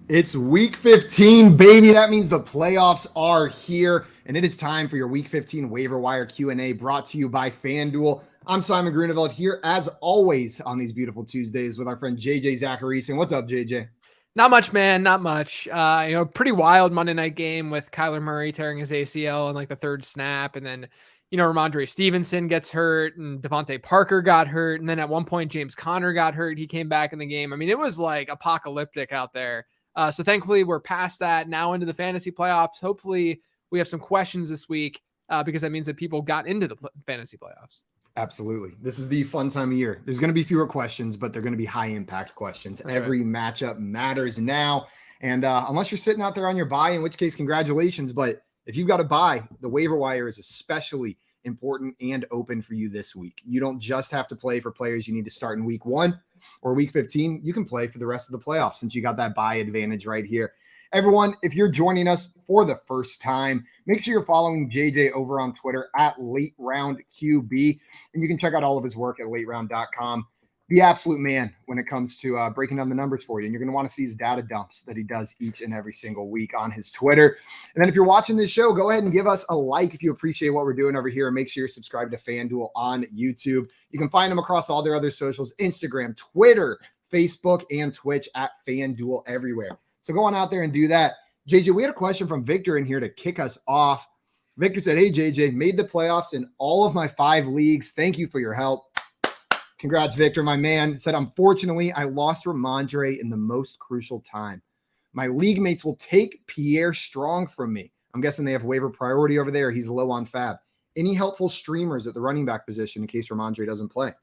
It's week 15, baby. That means the playoffs are here, and it is time for your week 15 waiver wire Q&A brought to you by FanDuel. I'm Simon Groeneveld here, as always, on these beautiful Tuesdays with our friend JJ Zachariason. What's up, JJ? Not much, man. Not much. Pretty wild Monday night game with Kyler Murray tearing his ACL in like the third snap. And then, Ramondre Stevenson gets hurt and Devontae Parker got hurt. And then at one point, James Conner got hurt. He came back in the game. I mean, it was like apocalyptic out there. So thankfully we're past that, now into the fantasy playoffs. Hopefully we have some questions this week because that means that people got into the fantasy playoffs. Absolutely. This is the fun time of year. There's going to be fewer questions, but they're going to be high impact questions. That's Every matchup matters now. And unless you're sitting out there on your bye, in which case, congratulations. But if you've got a bye, the waiver wire is especially important and open for you this week. You don't just have to play for players you need to start in week 1 or week 15. You can play for the rest of the playoffs since you got that bye advantage right here. Everyone, if you're joining us for the first time, make sure you're following JJ over on Twitter at LateRoundQB, and you can check out all of his work at lateround.com. The absolute man when it comes to breaking down the numbers for you, and you're going to want to see his data dumps that he does each and every single week on his Twitter. And then if you're watching this show, go ahead and give us a like if you appreciate what we're doing over here, and make sure you're subscribed to FanDuel on YouTube. You can find them across all their other socials, Instagram, Twitter, Facebook, and Twitch at FanDuel everywhere. So go on out there and do that. JJ, we had a question from Victor in here to kick us off. Victor said, "Hey, JJ, made the playoffs in all of my 5 leagues. Thank you for your help." Congrats, Victor, my man. Said, "Unfortunately, I lost Ramondre in the most crucial time. My league mates will take Pierre Strong from me." I'm guessing they have waiver priority over there. He's low on fab. Any helpful streamers at the running back position in case Ramondre doesn't play?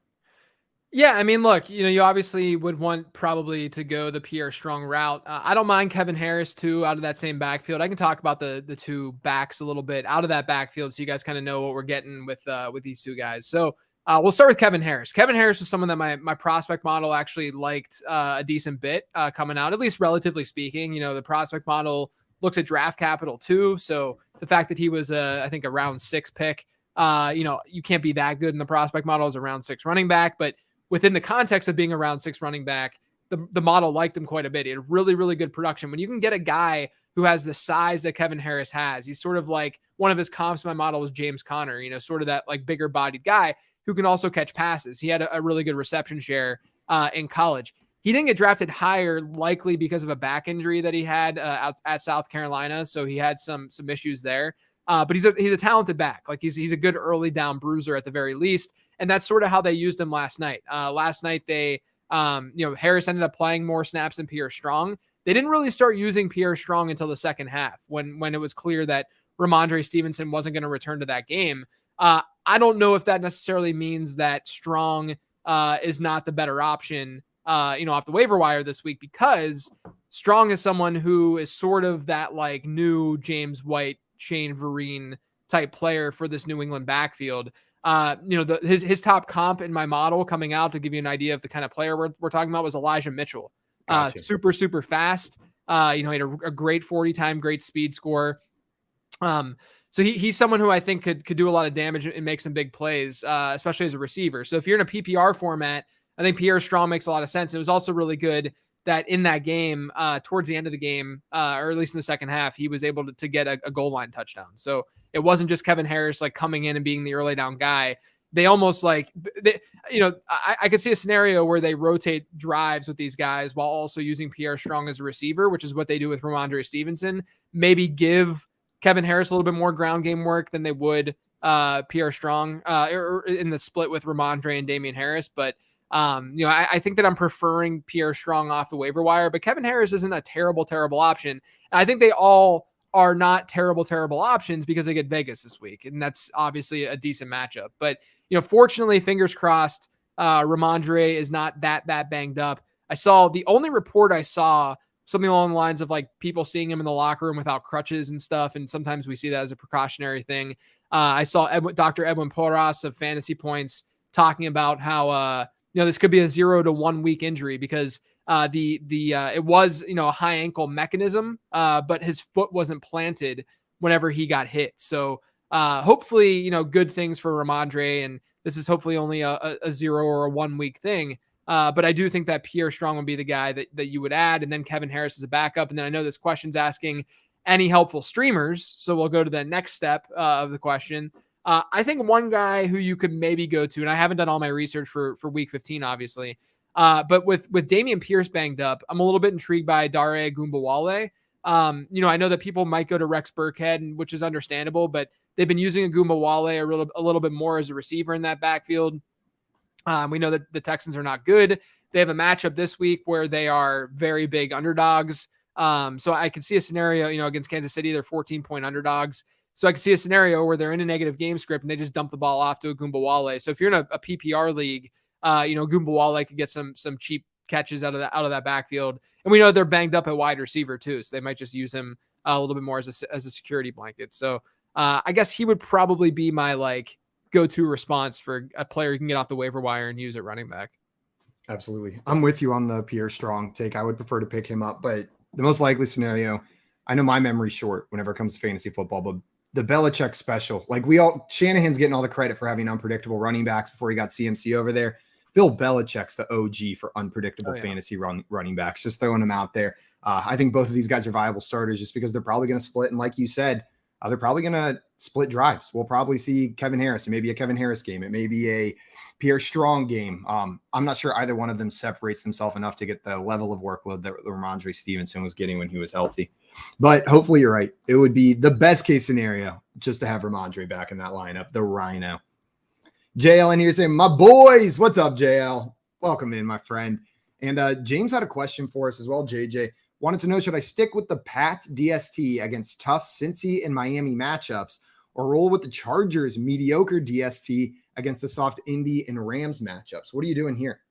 Yeah, I mean, look, you obviously would want probably to go the Pierre Strong route. I don't mind Kevin Harris too out of that same backfield. I can talk about the two backs a little bit out of that backfield so you guys kind of know what we're getting with these two guys. So we'll start with Kevin Harris. Kevin Harris was someone that my prospect model actually liked a decent bit coming out, at least relatively speaking. The prospect model looks at draft capital too. So the fact that he was, I think, a round 6 pick, you can't be that good in the prospect model as a round 6 running back. But within the context of being a round 6 running back, the model liked him quite a bit. He had really, really good production. When you can get a guy who has the size that Kevin Harris has, he's sort of like one of his comps in my model was James Conner, sort of that like bigger bodied guy who can also catch passes. He had a really good reception share in college. He didn't get drafted higher, likely because of a back injury that he had at South Carolina. So he had some issues there. But he's a talented back. Like he's a good early down bruiser at the very least. And that's sort of how they used him last night. Last night they, Harris ended up playing more snaps than Pierre Strong. They didn't really start using Pierre Strong until the second half when it was clear that Ramondre Stevenson wasn't going to return to that game. I don't know if that necessarily means that Strong is not the better option, off the waiver wire this week, because Strong is someone who is sort of that like new James White, Shane Vereen type player for this New England backfield. His top comp in my model coming out to give you an idea of the kind of player we're talking about was Elijah Mitchell. Gotcha. Super, super fast. He had a great 40-time, great speed score. So he's someone who I think could do a lot of damage and make some big plays, especially as a receiver. So if you're in a PPR format, I think Pierre Strong makes a lot of sense. It was also really good that in that game, towards the end of the game, or at least in the second half, he was able to get a goal line touchdown. So it wasn't just Kevin Harris like coming in and being the early down guy. They almost I could see a scenario where they rotate drives with these guys while also using Pierre Strong as a receiver, which is what they do with Ramondre Stevenson. Maybe give Kevin Harris a little bit more ground game work than they would Pierre Strong or in the split with Ramondre and Damian Harris. But I think that I'm preferring Pierre Strong off the waiver wire, but Kevin Harris isn't a terrible, terrible option. And I think they all are not terrible, terrible options because they get Vegas this week. And that's obviously a decent matchup. But, fortunately, fingers crossed, Ramondre is not that banged up. The only report I saw, something along the lines of like people seeing him in the locker room without crutches and stuff. And sometimes we see that as a precautionary thing. I saw Dr. Edwin Porras of Fantasy Points talking about how, this could be a 0 to 1 week injury because it was, a high ankle mechanism, but his foot wasn't planted whenever he got hit. So hopefully, good things for Ramondre. And this is hopefully only a 0 or a 1 week thing. But I do think that Pierre Strong would be the guy that you would add, and then Kevin Harris is a backup. And then I know this question's asking any helpful streamers, so we'll go to the next step of the question. I think one guy who you could maybe go to, and I haven't done all my research for week 15, obviously, but with Dameon Pierce banged up, I'm a little bit intrigued by Dare Agumbawale. I know that people might go to Rex Burkhead, which is understandable, but they've been using Agumbawale a little bit more as a receiver in that backfield. We know that the Texans are not good. They have a matchup this week where they are very big underdogs. So I could see a scenario, against Kansas City, they're 14-point underdogs. So I could see a scenario where they're in a negative game script and they just dump the ball off to Agumbawale. So if you're in a PPR league, Agumbawale could get some cheap catches out of that backfield. And we know they're banged up at wide receiver too. So they might just use him a little bit more as a security blanket. So I guess he would probably be my go-to response for a player you can get off the waiver wire and use at running back. Absolutely. I'm with you on the Pierre Strong take. I would prefer to pick him up, but the most likely scenario, I know my memory's short whenever it comes to fantasy football, but the Belichick special, Shanahan's getting all the credit for having unpredictable running backs before he got CMC over there. Bill Belichick's the OG for unpredictable fantasy running backs, just throwing them out there. I think both of these guys are viable starters just because they're probably going to split. And like you said, they're probably going to split drives. We'll probably see Kevin Harris. It may be a Kevin Harris game. It may be a Pierre Strong game. I'm not sure either one of them separates themselves enough to get the level of workload that Ramondre Stevenson was getting when he was healthy. But hopefully you're right. It would be the best case scenario just to have Ramondre back in that lineup, the Rhino. JL in here saying, my boys, what's up, JL? Welcome in, my friend. And James had a question for us as well, JJ. Wanted to know, should I stick with the Pats DST against tough Cincy and Miami matchups or roll with the Chargers mediocre DST against the soft Indy and Rams matchups? What are you doing here?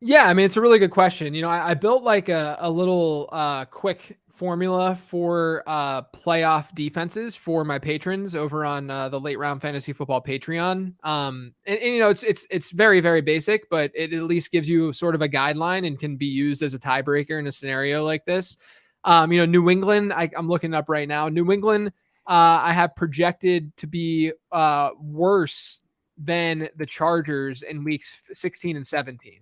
Yeah, I mean, it's a really good question. I built a little quick formula for playoff defenses for my patrons over on the Late Round Fantasy Football Patreon. And it's very, very basic, but it at least gives you sort of a guideline and can be used as a tiebreaker in a scenario like this. New England, I'm looking up right now. New England, I have projected to be worse than the Chargers in weeks 16 and 17.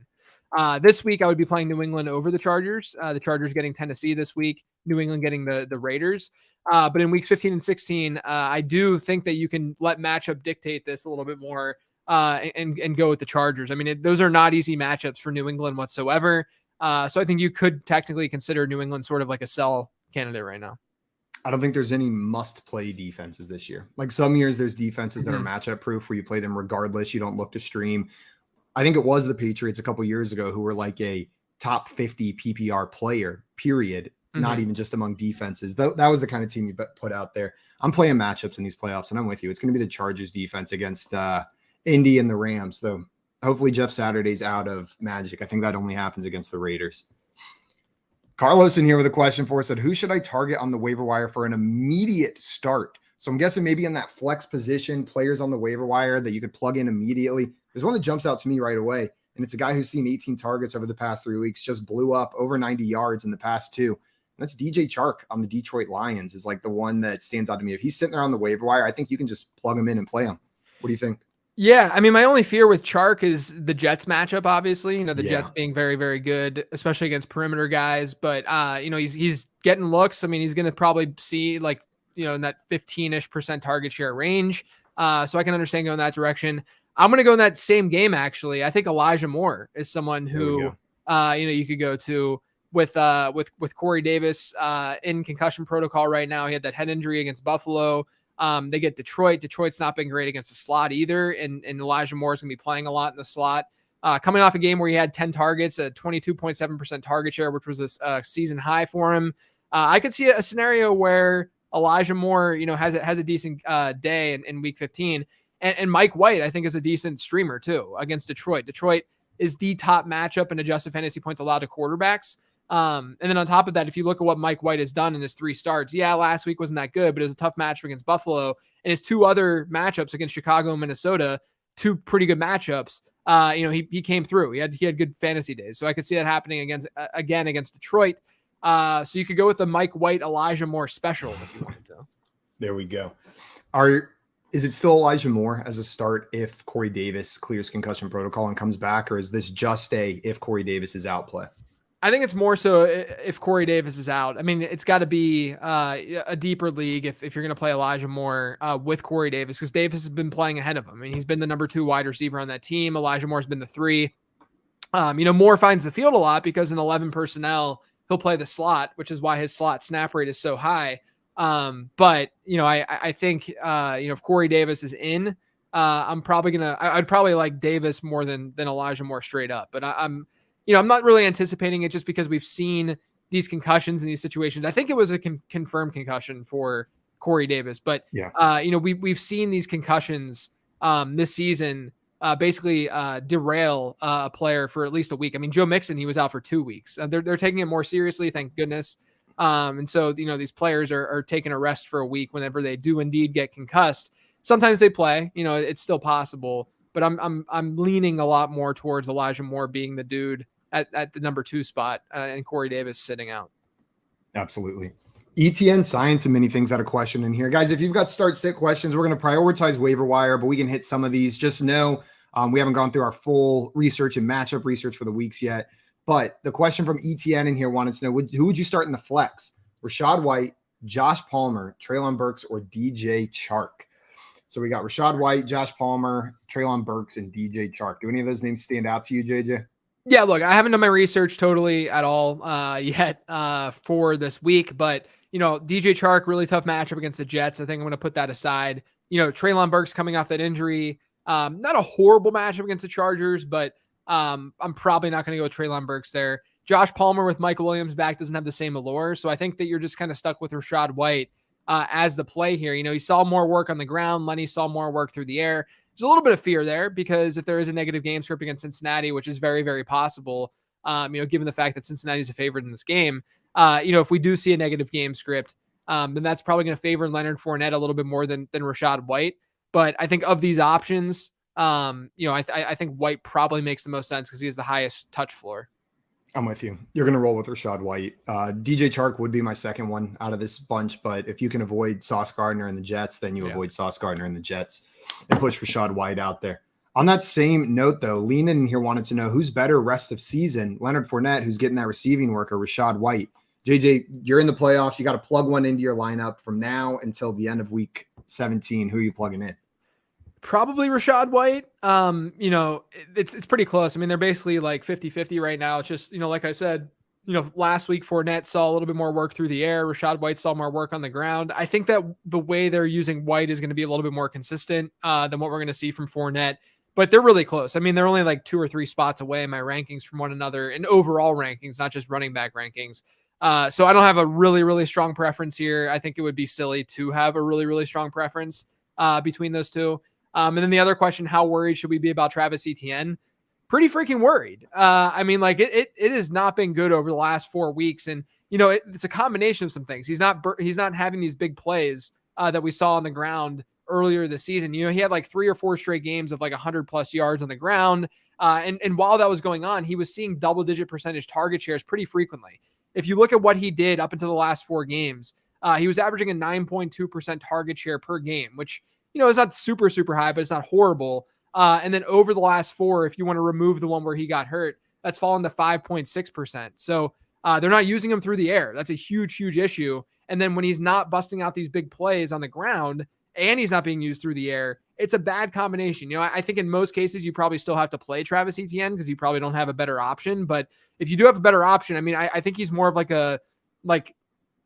This week, I would be playing New England over the Chargers. The Chargers getting Tennessee this week, New England getting the Raiders. But in weeks 15 and 16, I do think that you can let matchup dictate this a little bit more and go with the Chargers. I mean, those are not easy matchups for New England whatsoever. So I think you could technically consider New England sort of like a sell candidate right now. I don't think there's any must-play defenses this year. Like some years, there's defenses that are matchup proof where you play them regardless. You don't look to stream. I think it was the Patriots a couple years ago who were like a top 50 PPR player, period. Not even just among defenses. That was the kind of team you put out there. I'm playing matchups in these playoffs, and I'm with you. It's going to be the Chargers defense against Indy and the Rams. So hopefully Jeff Saturday's out of magic. I think that only happens against the Raiders. Carlos in here with a question for us said, who should I target on the waiver wire for an immediate start? So I'm guessing maybe in that flex position, players on the waiver wire that you could plug in immediately. There's one that jumps out to me right away, and it's a guy who's seen 18 targets over the past 3 weeks, just blew up over 90 yards in the past 2. And that's DJ Chark on the Detroit Lions is like the one that stands out to me. If he's sitting there on the waiver wire, I think you can just plug him in and play him. What do you think? Yeah, I mean, my only fear with Chark is the Jets matchup, obviously. Jets being very, very good, especially against perimeter guys. But, he's getting looks. I mean, he's going to probably see in that 15-ish% target share range. So I can understand going that direction. I'm going to go in that same game, actually. I think Elijah Moore is someone who, you could go to with Corey Davis in concussion protocol right now. He had that head injury against Buffalo. They get Detroit. Detroit's not been great against the slot either. And Elijah Moore is going to be playing a lot in the slot. Coming off a game where he had 10 targets, a 22.7% target share, which was a season high for him. I could see a scenario where Elijah Moore, has a decent day in week 15. And Mike White, I think, is a decent streamer too against Detroit. Detroit is the top matchup in adjusted fantasy points allowed to quarterbacks. And then on top of that, if you look at what Mike White has done in his 3 starts, last week wasn't that good, but it was a tough matchup against Buffalo, and his 2 other matchups against Chicago and Minnesota, 2 pretty good matchups. He came through. He had good fantasy days, so I could see that happening against Detroit. So you could go with the Mike White, Elijah Moore special if you wanted to. There we go. Is it still Elijah Moore as a start if Corey Davis clears concussion protocol and comes back, or is this just if Corey Davis is out play? I think it's more so if Corey Davis is out. I mean, it's got to be a deeper league if you're going to play Elijah Moore with Corey Davis, because Davis has been playing ahead of him. I mean, he's been the number 2 wide receiver on that team. Elijah Moore's been the 3. Moore finds the field a lot because in 11 personnel, he'll play the slot, which is why his slot snap rate is so high. But I think if Corey Davis is in, I'd probably like Davis more than Elijah Moore straight up. But I'm not really anticipating it just because we've seen these concussions in these situations. I think it was a confirmed concussion for Corey Davis, but we've seen these concussions this season basically derail a player for at least a week. I mean, Joe Mixon, he was out for 2 weeks. They're taking it more seriously, thank goodness. And so, these players are taking a rest for a week whenever they do indeed get concussed. Sometimes they play, it's still possible, but I'm leaning a lot more towards Elijah Moore being the dude at the number 2 spot and Corey Davis sitting out. Absolutely. ETN Science and many things out of question in here. Guys, if you've got start-sit questions, we're going to prioritize waiver wire, but we can hit some of these. Just know we haven't gone through our full research and matchup research for the weeks yet. But the question from ETN in here wanted to know, who would you start in the flex? Rachaad White, Josh Palmer, Treylon Burks, or DJ Chark? So we got Rachaad White, Josh Palmer, Treylon Burks, and DJ Chark. Do any of those names stand out to you, JJ? Yeah, look, I haven't done my research totally at all yet for this week, but DJ Chark, really tough matchup against the Jets. I think I'm going to put that aside. Treylon Burks coming off that injury, not a horrible matchup against the Chargers, but I'm probably not going to go with Treylon Burks there. Josh Palmer with Michael Williams back doesn't have the same allure, so I think that you're just kind of stuck with Rachaad White as the play here. He saw more work on the ground. Lenny saw more work through the air. There's a little bit of fear there because if there is a negative game script against Cincinnati, which is very, very possible, given the fact that Cincinnati is a favorite in this game, if we do see a negative game script, then that's probably going to favor Leonard Fournette a little bit more than Rachaad White. But I think of these options, I think White probably makes the most sense because he has the highest touch floor. I'm with you. You're going to roll with Rachaad White. DJ Chark would be my second one out of this bunch, but if you can avoid Sauce Gardner and the Jets, then you avoid Sauce Gardner and the Jets and push Rachaad White out there. On that same note, though, Lean in here wanted to know who's better rest of season, Leonard Fournette, who's getting that receiving work, or Rachaad White. JJ, you're in the playoffs. You got to plug one into your lineup from now until the end of week 17. Who are you plugging in? Probably Rachaad White. It's pretty close. I mean, they're basically like 50-50 right now. It's just, like I said, last week Fournette saw a little bit more work through the air. Rachaad White saw more work on the ground. I think that the way they're using White is going to be a little bit more consistent than what we're going to see from Fournette, but they're really close. I mean, they're only like 2 or 3 spots away in my rankings from one another in overall rankings, not just running back rankings. So I don't have a really, really strong preference here. I think it would be silly to have a really, really strong preference between those two. And then the other question, how worried should we be about Travis Etienne? Pretty freaking worried. I mean, like it has not been good over the last 4 weeks. And, it's a combination of some things. He's not having these big plays that we saw on the ground earlier this season. He had like 3 or 4 straight games of like 100+ yards on the ground. And while that was going on, he was seeing double-digit percentage target shares pretty frequently. If you look at what he did up until the last 4 games, he was averaging a 9.2% target share per game, which, it's not super, super high, but it's not horrible. And then over the last 4, if you want to remove the one where he got hurt, that's fallen to 5.6%. So they're not using him through the air. That's a huge, huge issue. And then when he's not busting out these big plays on the ground and he's not being used through the air, it's a bad combination. I think in most cases, you probably still have to play Travis Etienne because you probably don't have a better option. But if you do have a better option, I mean, I think he's more of going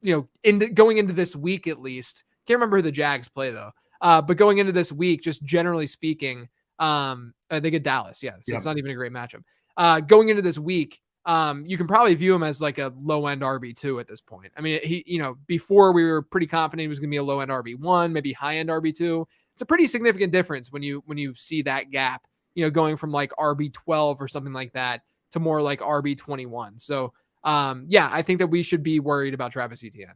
into this week at least. Can't remember who the Jags play though. But going into this week, just generally speaking, they get Dallas. Yeah. So It's not even a great matchup. Going into this week, you can probably view him as like a low end RB2 at this point. I mean, before we were pretty confident he was going to be a low end RB1, maybe high end RB2. It's a pretty significant difference when you see that gap, going from like RB12 or something like that to more like RB21. So, I think that we should be worried about Travis Etienne.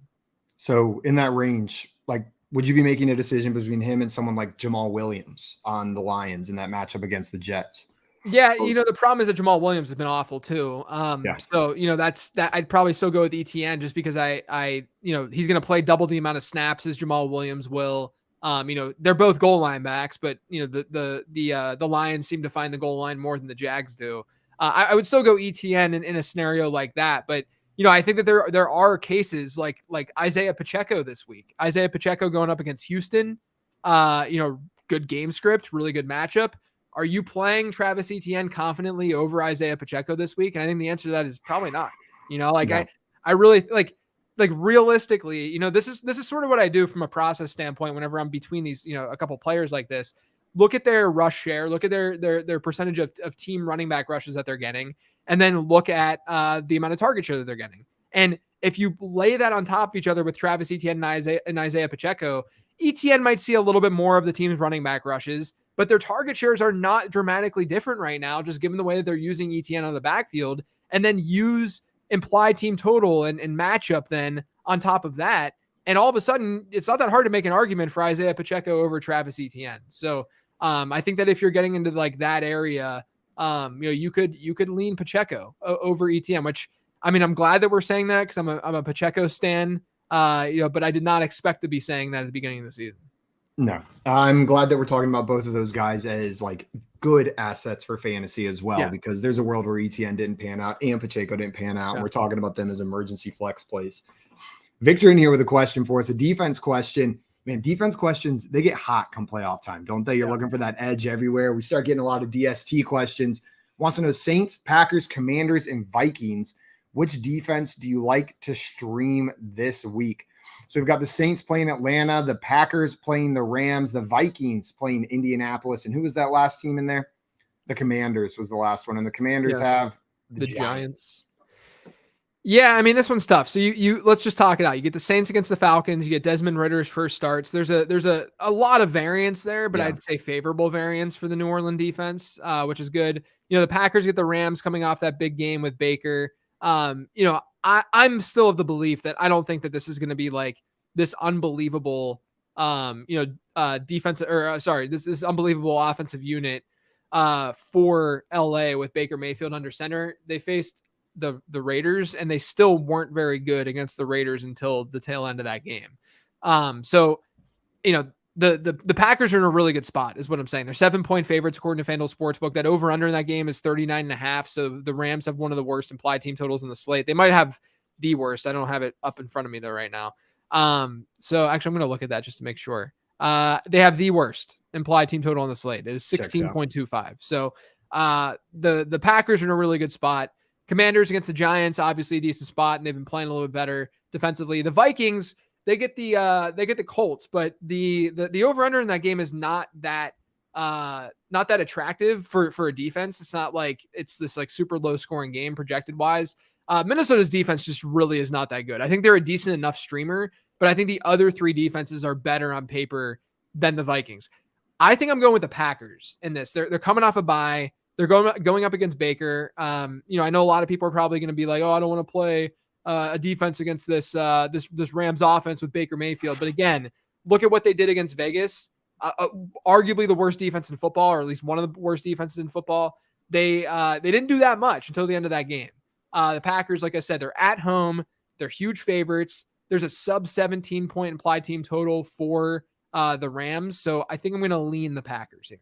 So in that range, like, would you be making a decision between him and someone like Jamal Williams on the Lions in that matchup against the Jets? Yeah, the problem is that Jamal Williams has been awful too. So that's that. I'd probably still go with ETN just because I he's going to play double the amount of snaps as Jamal Williams will. They're both goal line backs, but the Lions seem to find the goal line more than the Jags do. I would still go ETN in a scenario like that, but I think that there are cases like Isaiah Pacheco this week. Isaiah Pacheco going up against Houston, good game script, really good matchup. Are you playing Travis Etienne confidently over Isaiah Pacheco this week? And I think the answer to that is probably not. No. I really like realistically, this is sort of what I do from a process standpoint whenever I'm between these, a couple players like this. Look at their rush share, look at their percentage of team running back rushes that they're getting, and then look at the amount of target share that they're getting. And if you lay that on top of each other with Travis Etienne and Isaiah Pacheco, Etienne might see a little bit more of the team's running back rushes, but their target shares are not dramatically different right now, just given the way that they're using Etienne on the backfield, and then use implied team total and matchup then on top of that. And all of a sudden, it's not that hard to make an argument for Isaiah Pacheco over Travis Etienne. So I think that if you're getting into like that area, you could lean Pacheco over Etienne, which I'm glad that we're saying that because I'm a Pacheco stan, but I did not expect to be saying that at the beginning of the season. No, I'm glad that we're talking about both of those guys as like good assets for fantasy as well, because there's a world where ETN didn't pan out and Pacheco didn't pan out. And we're talking about them as emergency flex plays. Victor in here with a question for us, a defense question. Man, defense questions, they get hot come playoff time, don't they? You're looking for that edge everywhere. We start getting a lot of DST questions. Wants to know Saints, Packers, Commanders, and Vikings. Which defense do you like to stream this week? So we've got the Saints playing Atlanta, the Packers playing the Rams, the Vikings playing Indianapolis. And who was that last team in there? The Commanders was the last one. And the Commanders have the Giants. Yeah, this one's tough. So you let's just talk it out. You get the Saints against the Falcons. You get Desmond Ritter's first starts. There's a lot of variance there, but I'd say favorable variance for the New Orleans defense, which is good. The Packers get the Rams coming off that big game with Baker. I'm still of the belief that I don't think that this is going to be like this unbelievable, defensive this unbelievable offensive unit for LA with Baker Mayfield under center. They faced the Raiders and they still weren't very good against the Raiders until the tail end of that game. The Packers are in a really good spot is what I'm saying. They're 7-point favorites according to FanDuel Sportsbook. That over under in that game is 39.5. So the Rams have one of the worst implied team totals in the slate. They might have the worst. I don't have it up in front of me though right now. So actually I'm going to look at that just to make sure. They have the worst implied team total on the slate. It is 16.25. So the Packers are in a really good spot. Commanders against the Giants, obviously a decent spot, and they've been playing a little bit better defensively. The Vikings, they get the Colts, but the over under in that game is not that attractive for a defense. It's not like it's this like super low scoring game projected wise. Minnesota's defense just really is not that good. I think they're a decent enough streamer, but I think the other three defenses are better on paper than the Vikings. I think I'm going with the Packers in this. They're coming off a bye. They're going up against Baker. I know a lot of people are probably going to be like, oh, I don't want to play a defense against this Rams offense with Baker Mayfield. But again, look at what they did against Vegas. Arguably the worst defense in football, or at least one of the worst defenses in football. They didn't do that much until the end of that game. The Packers, like I said, they're at home. They're huge favorites. There's a sub 17-point implied team total for the Rams. So I think I'm going to lean the Packers here.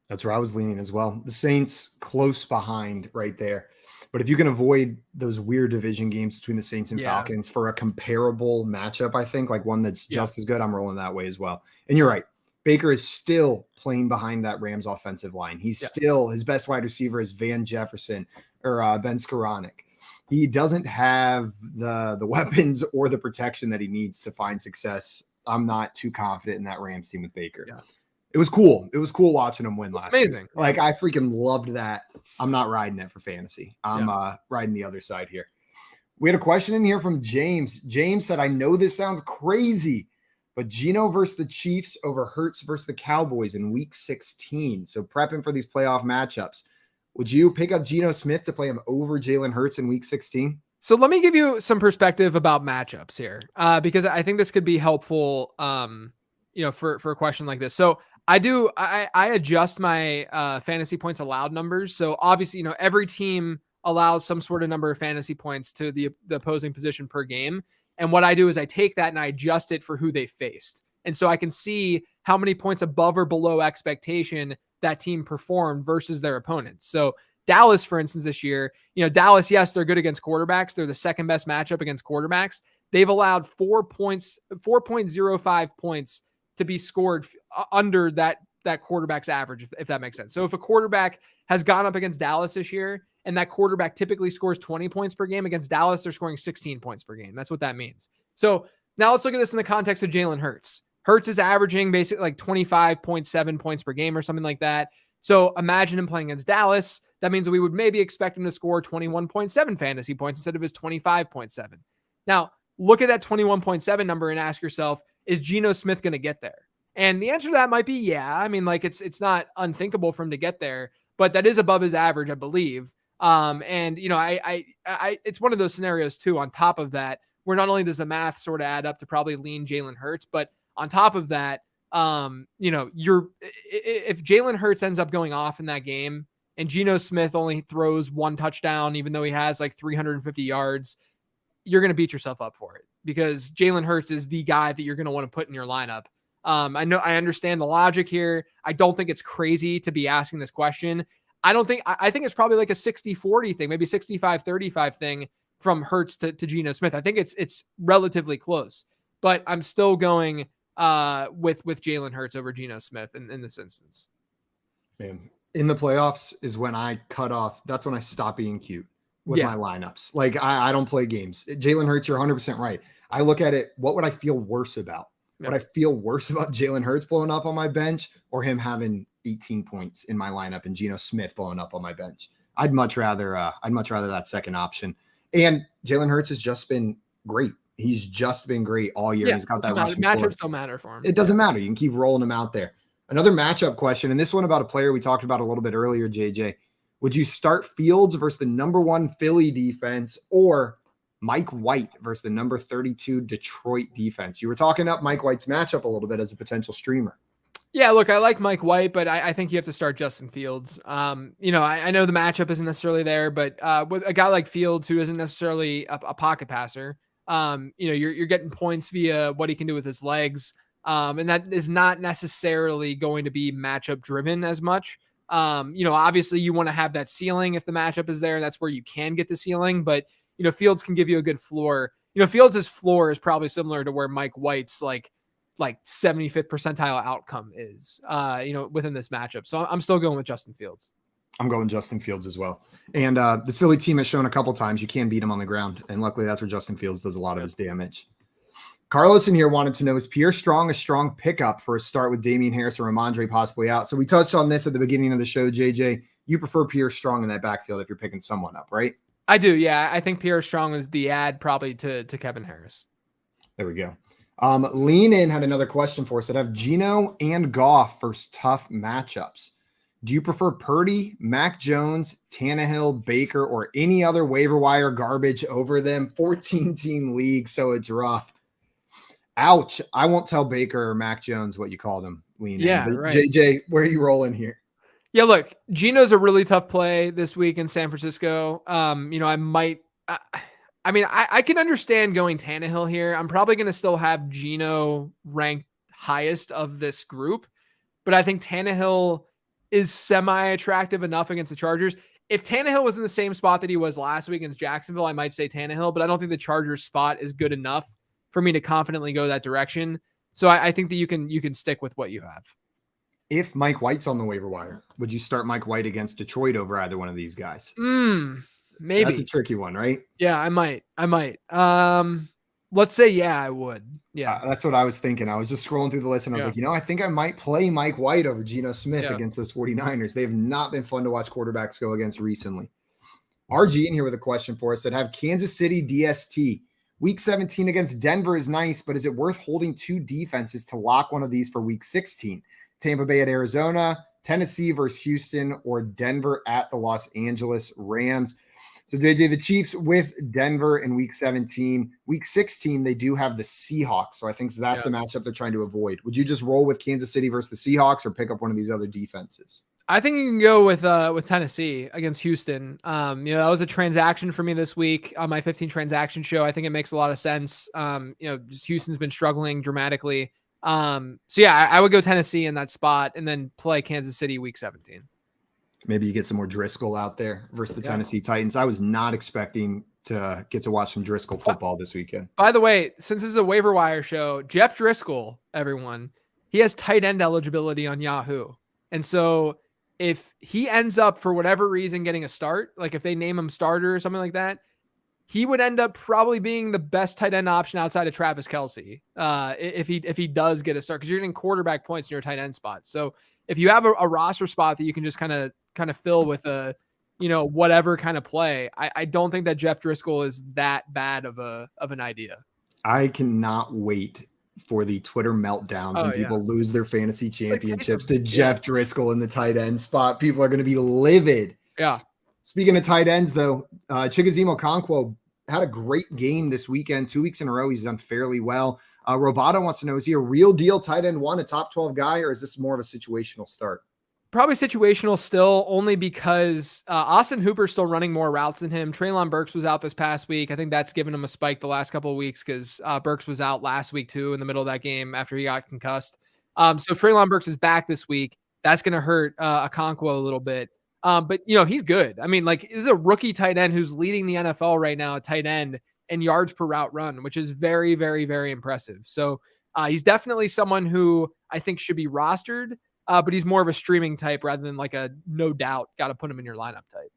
That's where I was leaning as well. The Saints close behind right there. But if you can avoid those weird division games between the Saints and Falcons for a comparable matchup, I think like one that's just as good, I'm rolling that way as well. And you're right. Baker is still playing behind that Rams offensive line. He's still, his best wide receiver is Van Jefferson or Ben Skoranek. He doesn't have the weapons or the protection that he needs to find success. I'm not too confident in that Rams team with Baker. Yeah. It was cool. It was cool watching him win last amazing. Week. Like I freaking loved that. I'm not riding it for fantasy. I'm riding the other side here. We had a question in here from James. James said, I know this sounds crazy, but Geno versus the Chiefs over Hurts versus the Cowboys in week 16. So prepping for these playoff matchups. Would you pick up Geno Smith to play him over Jalen Hurts in week 16? So let me give you some perspective about matchups here, because I think this could be helpful, for a question like this. So I adjust my fantasy points allowed numbers. So obviously, every team allows some sort of number of fantasy points to the opposing position per game. And what I do is I take that and I adjust it for who they faced. And so I can see how many points above or below expectation that team performed versus their opponents. So Dallas, for instance, this year, Dallas, yes, they're good against quarterbacks. They're the second best matchup against quarterbacks. They've allowed 4.05 points to be scored under that quarterback's average, if that makes sense. So if a quarterback has gone up against Dallas this year and that quarterback typically scores 20 points per game, against Dallas, they're scoring 16 points per game. That's what that means. So now let's look at this in the context of Jalen Hurts. Hurts is averaging basically like 25.7 points per game or something like that. So imagine him playing against Dallas. That means that we would maybe expect him to score 21.7 fantasy points instead of his 25.7. Now, look at that 21.7 number and ask yourself, is Geno Smith going to get there? And the answer to that might be, yeah. I mean, like it's not unthinkable for him to get there, but that is above his average, I believe. And it's one of those scenarios too, on top of that, where not only does the math sort of add up to probably lean Jalen Hurts, but on top of that, if Jalen Hurts ends up going off in that game and Geno Smith only throws one touchdown, even though he has like 350 yards, you're going to beat yourself up for it because Jalen Hurts is the guy that you're going to want to put in your lineup. I understand the logic here. I don't think it's crazy to be asking this question. I think it's probably like a 60-40 thing, maybe 65-35 thing from Hurts to Geno Smith. I think it's relatively close, but I'm still going with Jalen Hurts over Geno Smith in this instance. Man, in the playoffs is when I cut off. That's when I stop being cute with my lineups. Like I don't play games. Jalen Hurts, you're 100% right. I look at it. What would I feel worse about? Would I feel worse about Jalen Hurts blowing up on my bench or him having 18 points in my lineup and Geno Smith blowing up on my bench? I'd much rather that second option. And Jalen Hurts has just been great. He's just been great all year. Yeah, he's got that rushing matchups don't matter for him. It doesn't matter. You can keep rolling him out there. Another matchup question, and this one about a player we talked about a little bit earlier, JJ. Would you start Fields versus the number 1 Philly defense or Mike White versus the number 32 Detroit defense? You were talking up Mike White's matchup a little bit as a potential streamer. Yeah, look, I like Mike White, but I think you have to start Justin Fields. I know the matchup isn't necessarily there, but with a guy like Fields who isn't necessarily a pocket passer, you're getting points via what he can do with his legs. And that is not necessarily going to be matchup driven as much. Obviously you want to have that ceiling if the matchup is there, and that's where you can get the ceiling, but Fields can give you a good floor. Fields' floor is probably similar to where Mike White's like 75th percentile outcome is, within this matchup. So I'm still going with Justin Fields. I'm going Justin Fields as well. And this Philly team has shown a couple times you can beat him on the ground. And luckily that's where Justin Fields does a lot of his damage. Carlos in here wanted to know, is Pierre Strong a strong pickup for a start with Damian Harris or Ramondre possibly out? So we touched on this at the beginning of the show, JJ. You prefer Pierre Strong in that backfield if you're picking someone up, right? I do, yeah. I think Pierre Strong is the add probably to Kevin Harris. There we go. Lean In had another question for us that have Geno and Goff versus tough matchups. Do you prefer Purdy, Mac Jones, Tannehill, Baker, or any other waiver wire garbage over them? 14-team league, so it's rough. Ouch. I won't tell Baker or Mac Jones what you called him. Lean in. Right. JJ, where are you rolling here? Yeah, look, Geno's a really tough play this week in San Francisco. I can understand going Tannehill here. I'm probably going to still have Geno ranked highest of this group, but I think Tannehill is semi-attractive enough against the Chargers. If Tannehill was in the same spot that he was last week against Jacksonville, I might say Tannehill, but I don't think the Chargers spot is good enough for me to confidently go that direction. So I think that you can stick with what you have. If Mike White's on the waiver wire, would you start Mike White against Detroit over either one of these guys? Maybe. That's a tricky one, right? Yeah, I might. Let's say, yeah, I would. Yeah. That's what I was thinking. I was just scrolling through the list and I was like, I think I might play Mike White over Geno Smith against those 49ers. They have not been fun to watch quarterbacks go against recently. RG in here with a question for us that have Kansas City DST. Week 17 against Denver is nice, but is it worth holding two defenses to lock one of these for week 16? Tampa Bay at Arizona, Tennessee versus Houston, or Denver at the Los Angeles Rams. So JJ, the Chiefs with Denver in week 17. Week 16, they do have the Seahawks. So I think that's the matchup they're trying to avoid. Would you just roll with Kansas City versus the Seahawks or pick up one of these other defenses? I think you can go with Tennessee against Houston. That was a transaction for me this week on my 15 transaction show. I think it makes a lot of sense. Just Houston's been struggling dramatically. So yeah, I would go Tennessee in that spot and then play Kansas City week 17. Maybe you get some more Driscoll out there versus the Tennessee Titans. I was not expecting to get to watch some Driscoll football this weekend. By the way, since this is a waiver wire show, Jeff Driscoll, everyone, he has tight end eligibility on Yahoo. And so if he ends up for whatever reason getting a start, like if they name him starter or something like that, he would end up probably being the best tight end option outside of Travis Kelce. If he does get a start, because you're getting quarterback points in your tight end spot. So if you have a roster spot that you can just kind of fill with a, whatever kind of play, I don't think that Jeff Driscoll is that bad of an idea. I cannot wait for the Twitter meltdowns when people lose their fantasy championships to Jeff Driscoll in the tight end spot. People are going to be livid. Yeah. Speaking of tight ends, though, Chigoziem Okonkwo had a great game this weekend. 2 weeks in a row, he's done fairly well. Roboto wants to know, is he a real deal tight end one, a top 12 guy, or is this more of a situational start? Probably situational still, only because Austin Hooper's still running more routes than him. Treylon Burks was out this past week. I think that's given him a spike the last couple of weeks because Burks was out last week too in the middle of that game after he got concussed. So Treylon Burks is back this week. That's going to hurt Okonkwo a little bit. But he's good. I mean, like, this is a rookie tight end who's leading the NFL right now at tight end in yards per route run, which is very, very, very impressive. So he's definitely someone who I think should be rostered, but he's more of a streaming type rather than like a no doubt got to put him in your lineup type.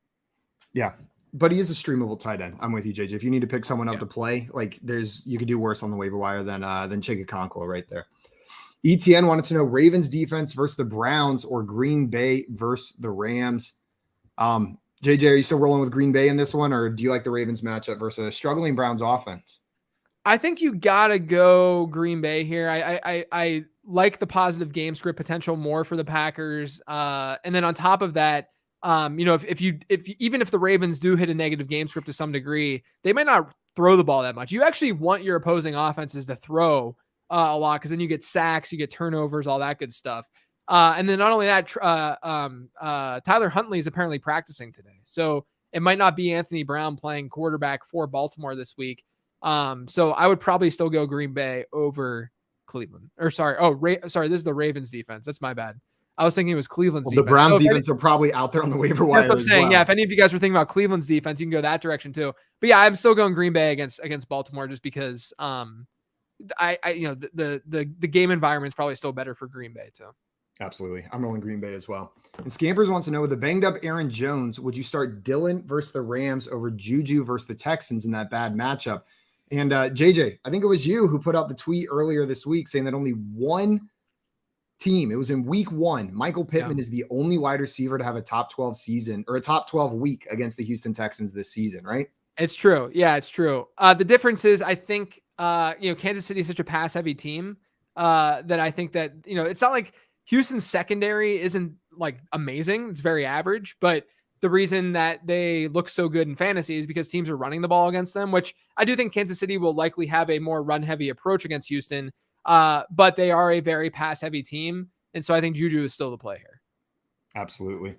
Yeah, but he is a streamable tight end. I'm with you, JJ. If you need to pick someone up to play, like you could do worse on the waiver wire than Chig Okonkwo right there. ETN wanted to know Ravens defense versus the Browns or Green Bay versus the Rams. JJ, are you still rolling with Green Bay in this one, or do you like the Ravens matchup versus a struggling Browns offense? I think you gotta go Green Bay here. I like the positive game script potential more for the Packers. And then on top of that, if even if the Ravens do hit a negative game script to some degree, they might not throw the ball that much. You actually want your opposing offenses to throw a lot, because then you get sacks, you get turnovers, all that good stuff. And then not only that, Tyler Huntley is apparently practicing today, so it might not be Anthony Brown playing quarterback for Baltimore this week. So I would probably still go Green Bay over Cleveland. Or sorry, this is the Ravens defense. That's my bad. I was thinking it was Cleveland's defense. The Browns defense are probably out there on the waiver wire. That's what I'm saying. Yeah, if any of you guys were thinking about Cleveland's defense, you can go that direction too. But yeah, I'm still going Green Bay against Baltimore just because the game environment is probably still better for Green Bay too. Absolutely. I'm rolling Green Bay as well. And Scampers wants to know, with the banged up Aaron Jones, would you start Dylan versus the Rams over Juju versus the Texans in that bad matchup? And JJ, I think it was you who put out the tweet earlier this week saying that only one team, it was in week 1, Michael Pittman is the only wide receiver to have a top 12 season or a top 12 week against the Houston Texans this season, right? It's true. Yeah, it's true. The difference is, I think, Kansas City is such a pass heavy team that I think that, it's not like Houston's secondary isn't like amazing. It's very average, but the reason that they look so good in fantasy is because teams are running the ball against them, which I do think Kansas City will likely have a more run heavy approach against Houston. But they are a very pass heavy team. And so I think Juju is still the play here. Absolutely.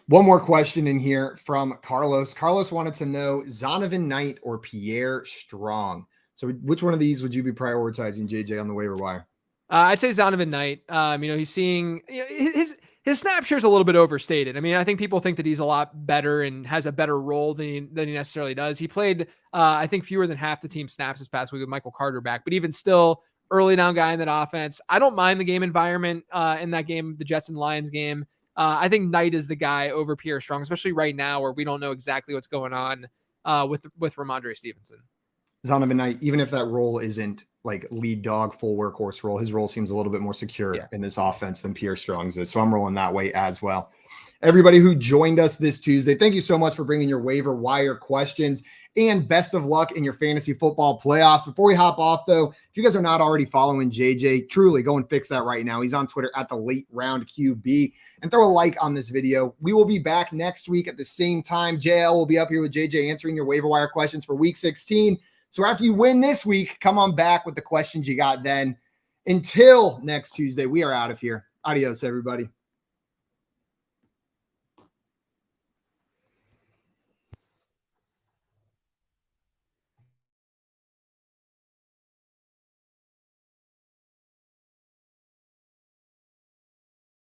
One more question in here from Carlos. Carlos wanted to know Zonovan Knight or Pierre Strong. So which one of these would you be prioritizing, JJ, on the waiver wire? I'd say Zonovan Knight. He's seeing his snap share is a little bit overstated. I mean, I think people think that he's a lot better and has a better role than he necessarily does. He played, I think, fewer than half the team snaps this past week with Michael Carter back, but even still, early down guy in that offense. I don't mind the game environment in that game, the Jets and Lions game. I think Knight is the guy over Pierre Strong, especially right now where we don't know exactly what's going on with Ramondre Stevenson. Zonovan Knight, even if that role isn't like lead dog, full workhorse role, his role seems a little bit more secure in this offense than Pierre Strong's is. So I'm rolling that way as well. Everybody who joined us this Tuesday, thank you so much for bringing your waiver wire questions, and best of luck in your fantasy football playoffs. Before we hop off, though, if you guys are not already following JJ, truly go and fix that right now. He's on Twitter at the Late Round QB, and throw a like on this video. We will be back next week at the same time. JL will be up here with JJ answering your waiver wire questions for week 16. So after you win this week, come on back with the questions you got then. Until next Tuesday, we are out of here. Adios, everybody.